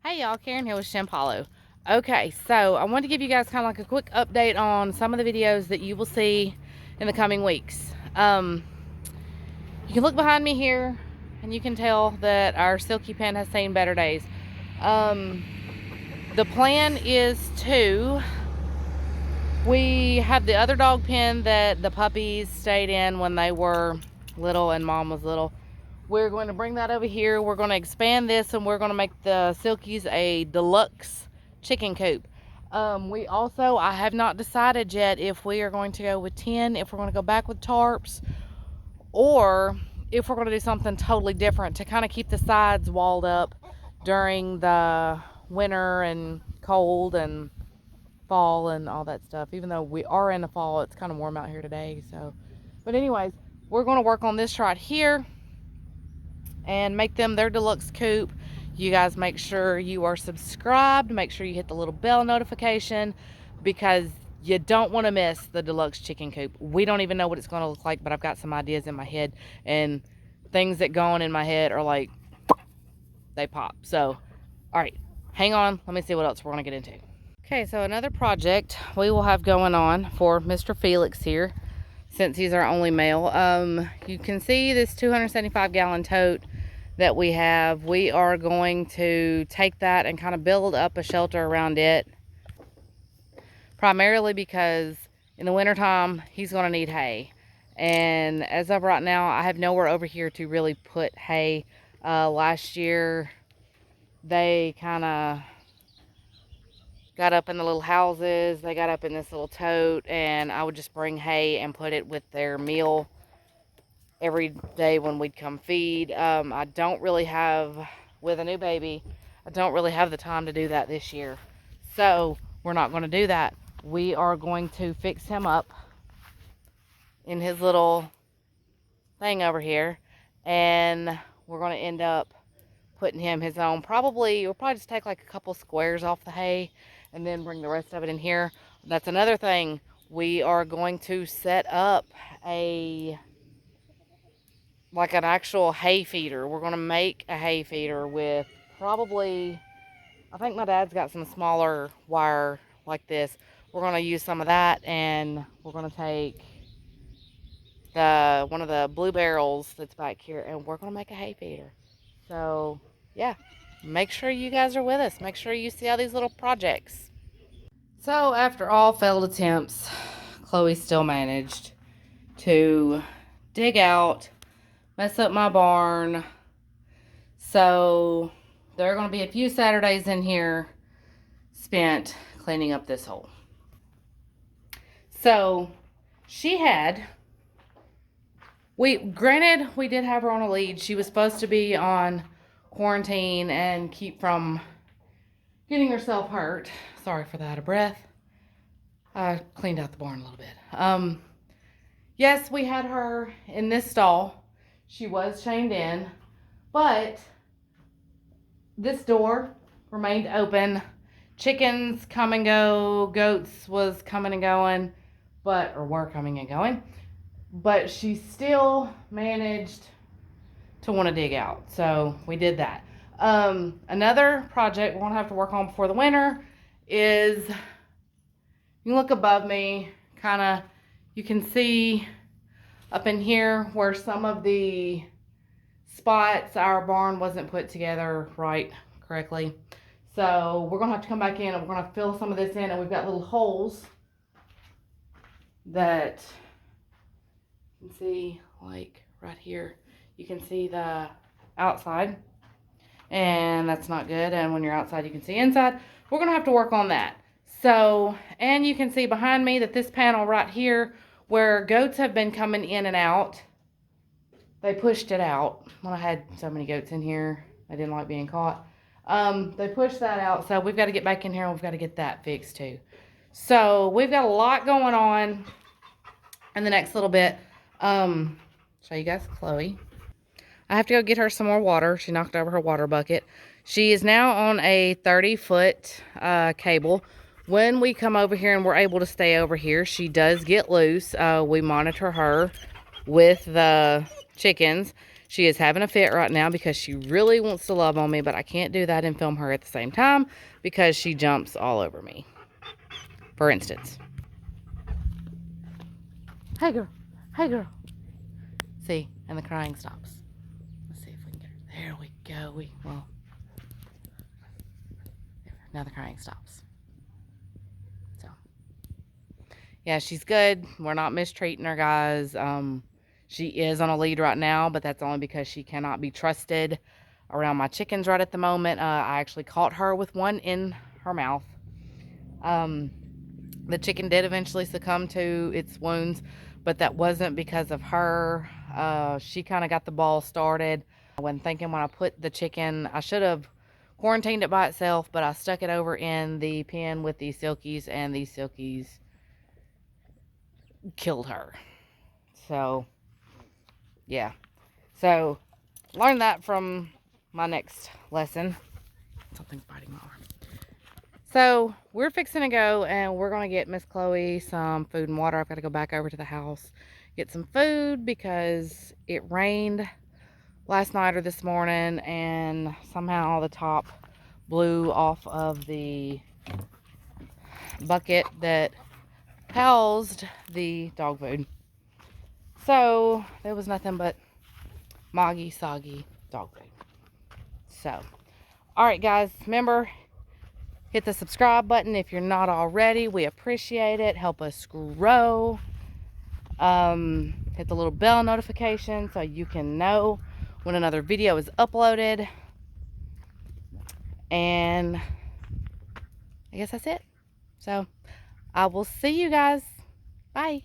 Hey y'all, Karen here with Shemp. Okay, so I want to give you guys kind of like a quick update on some of the videos that you will see in the coming weeks. You can look behind me here and you can tell that our silky pen has seen better days. The plan is we have the other dog pen that the puppies stayed in when they were little and mom was little. We're going to bring that over here. We're going to expand this and we're going to make the silkies a deluxe chicken coop. I have not decided yet if we are going to go with 10, if we're going to go back with tarps, or if we're going to do something totally different to kind of keep the sides walled up during the winter and cold and fall and all that stuff. Even though we are in the fall, it's kind of warm out here today. But anyways, we're going to work on this right here and make them their deluxe coop. You guys make sure you are subscribed. Make sure you hit the little bell notification because you don't want to miss the deluxe chicken coop. We don't even know what it's going to look like, but I've got some ideas in my head, and things that go on in my head are like, they pop. So, all right, hang on. Let me see what else we're going to get into. Okay, so another project we will have going on for Mr. Felix here, since he's our only male. You can see this 275-gallon tote that we have. We are going to take that and kind of build up a shelter around it, primarily because in the wintertime he's going to need hay, and as of right now I have nowhere over here to really put hay. Last year they kind of got up in the little houses, they got up in this little tote, and I would just bring hay and put it with their meal every day when we'd come feed. I don't really have, with a new baby, I don't really have the time to do that this year. So we're not going to do that. We are going to fix him up in his little thing over here, and we're going to end up putting him his own. We'll probably just take like a couple squares off the hay and then bring the rest of it in here. That's another thing. We are going to set up like an actual hay feeder. We're going to make a hay feeder with probably, I think my dad's got some smaller wire like this. We're going to use some of that, and we're going to take one of the blue barrels that's back here, and we're going to make a hay feeder. So yeah, make sure you guys are with us. Make sure you see all these little projects. So after all failed attempts, Chloe still managed to dig out, mess up my barn. So there are going to be a few Saturdays in here spent cleaning up this hole. So granted, we did have her on a lead. She was supposed to be on quarantine and keep from getting herself hurt. Sorry for that, out of breath. I cleaned out the barn a little bit. Yes, we had her in this stall. She was chained in, but this door remained open. Chickens come and go. Goats was coming and going, were coming and going. But she still managed to want to dig out. So we did that. Another project we're going to have to work on before the winter is, you can look above me, you can see up in here where some of the spots, our barn wasn't put together correctly. So we're going to have to come back in and we're going to fill some of this in, and we've got little holes that you can see, like right here. You can see the outside, and that's not good. And when you're outside, you can see inside. We're going to have to work on that. So, and you can see behind me that this panel right here, where goats have been coming in and out, they pushed it out. When I had so many goats in here, I didn't like being caught. They pushed that out, so we've got to get back in here and we've got to get that fixed too. So we've got a lot going on in the next little bit. Show you guys Chloe. I have to go get her some more water. She knocked over her water bucket. She is now on a 30-foot cable. When we come over here and we're able to stay over here, she does get loose. We monitor her with the chickens. She is having a fit right now because she really wants to love on me, but I can't do that and film her at the same time because she jumps all over me. For instance. Hey girl, hey girl. See, and the crying stops. Let's see if we can get her. There we go. Well, now the crying stops. So, yeah, she's good. We're not mistreating her, guys. She is on a lead right now, but that's only because she cannot be trusted around my chickens right at the moment. I actually caught her with one in her mouth. The chicken did eventually succumb to its wounds, but that wasn't because of her. She kind of got the ball started. I wasn't thinking when I put the chicken, I should have quarantined it by itself, but I stuck it over in the pen with these silkies, and these silkies killed her. So, yeah. So, learn that from my next lesson. Something's biting my arm. So, we're fixing to go, and we're going to get Miss Chloe some food and water. I've got to go back over to the house, get some food, because it rained last night or this morning, and somehow the top blew off of the bucket that housed the dog food. So, there was nothing but moggy, soggy dog food. So, alright guys, remember, hit the subscribe button if you're not already. We appreciate it. Help us grow. Hit the little bell notification so you can know when another video is uploaded. And I guess that's it. So I will see you guys. Bye.